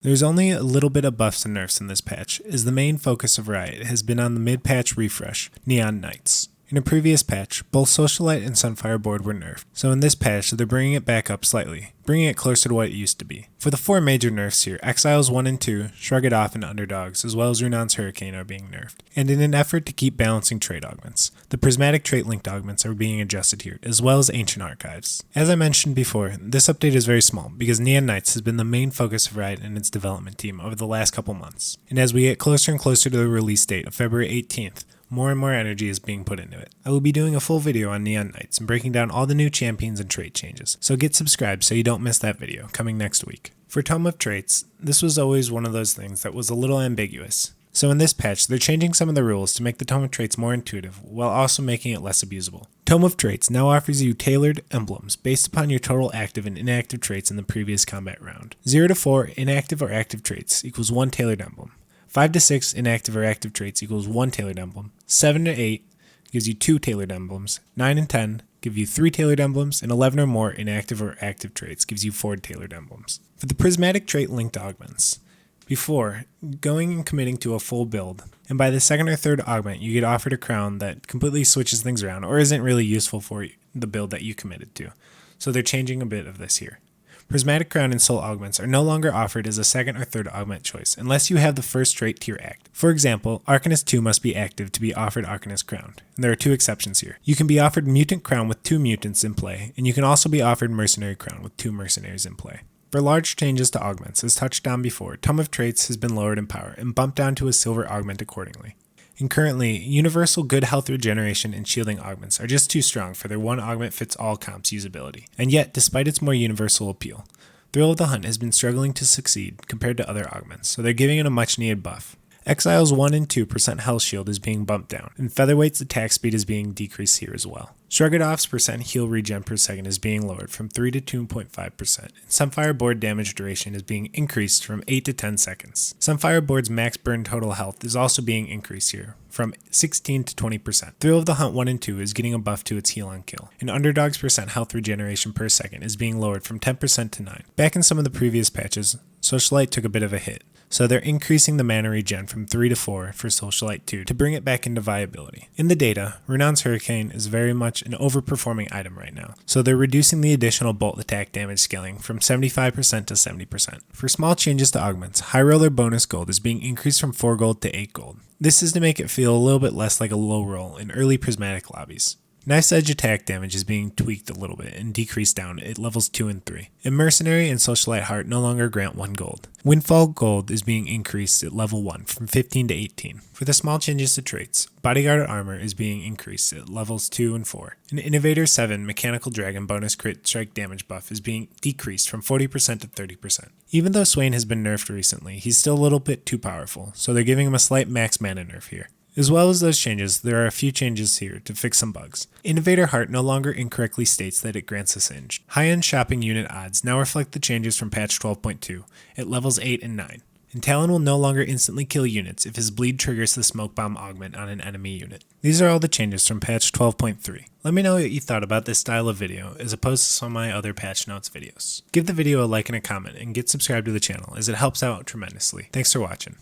There's only a little bit of buffs and nerfs in this patch, as the main focus of Riot has been on the mid-patch refresh, Neon Knights. In a previous patch, both Socialite and Sunfire Board were nerfed, so in this patch they're bringing it back up slightly, bringing it closer to what it used to be. For the 4 major nerfs here, Exiles 1 and 2, Shrug It Off, and Underdogs, as well as Runon's Hurricane are being nerfed. And in an effort to keep balancing trait augments, the prismatic trait linked augments are being adjusted here, as well as Ancient Archives. As I mentioned before, this update is very small, because Neon Knights has been the main focus of Riot and its development team over the last couple months. And as we get closer and closer to the release date of February 18th, more and more energy is being put into it. I will be doing a full video on Neon Knights and breaking down all the new champions and trait changes, so get subscribed so you don't miss that video, coming next week. For Tome of Traits, this was always one of those things that was a little ambiguous. So in this patch, they're changing some of the rules to make the Tome of Traits more intuitive, while also making it less abusable. Tome of Traits now offers you tailored emblems based upon your total active and inactive traits in the previous combat round. 0 to 4 inactive or active traits equals 1 tailored emblem. 5 to 6 inactive or active traits equals 1 tailored emblem. 7 to 8 gives you 2 tailored emblems. 9 and 10 give you 3 tailored emblems, and 11 or more inactive or active traits gives you 4 tailored emblems. For the prismatic trait linked augments, before, going and committing to a full build, and by the 2nd or 3rd augment you get offered a crown that completely switches things around or isn't really useful for the build that you committed to. So they're changing a bit of this here. Prismatic Crown and Soul Augments are no longer offered as a 2nd or 3rd augment choice, unless you have the first trait tier active. For example, Arcanist 2 must be active to be offered Arcanist Crown, and there are 2 exceptions here. You can be offered Mutant Crown with 2 mutants in play, and you can also be offered Mercenary Crown with 2 mercenaries in play. For large changes to augments, as touched on before, Tome of Traits has been lowered in power and bumped down to a silver augment accordingly. And currently, universal good health regeneration and shielding augments are just too strong for their one augment fits all comps usability. And yet, despite its more universal appeal, Thrill of the Hunt has been struggling to succeed compared to other augments, so they're giving it a much needed buff. Exiles 1 and 2% health shield is being bumped down, and Featherweight's attack speed is being decreased here as well. Shrug It Off's % heal regen per second is being lowered from 3 to 2.5%, and Sunfire Board damage duration is being increased from 8 to 10 seconds. Sunfire Board's max burn total health is also being increased here, from 16 to 20%. Thrill of the Hunt 1 and 2 is getting a buff to its heal on kill, and Underdog's % health regeneration per second is being lowered from 10% to 9. Back in some of the previous patches, Socialite took a bit of a hit, so they're increasing the mana regen from 3 to 4 for Socialite 2 to bring it back into viability. In the data, Runon's Hurricane is very much an overperforming item right now, so they're reducing the additional bolt attack damage scaling from 75% to 70%. For small changes to augments, High Roller bonus gold is being increased from 4 gold to 8 gold. This is to make it feel a little bit less like a low roll in early prismatic lobbies. Knife's Edge attack damage is being tweaked a little bit and decreased down at levels 2 and 3. And Mercenary and Socialite Heart no longer grant 1 gold. Windfall Gold is being increased at level 1 from 15 to 18. For the small changes to traits, Bodyguard Armor is being increased at levels 2 and 4. An Innovator 7 Mechanical Dragon bonus crit strike damage buff is being decreased from 40% to 30%. Even though Swain has been nerfed recently, he's still a little bit too powerful, so they're giving him a slight max mana nerf here. As well as those changes, there are a few changes here to fix some bugs. Innovator Heart no longer incorrectly states that it grants a singe. High-end shopping unit odds now reflect the changes from patch 12.2 at levels 8 and 9. And Talon will no longer instantly kill units if his bleed triggers the smoke bomb augment on an enemy unit. These are all the changes from patch 12.3. Let me know what you thought about this style of video as opposed to some of my other patch notes videos. Give the video a like and a comment and get subscribed to the channel as it helps out tremendously. Thanks for watching.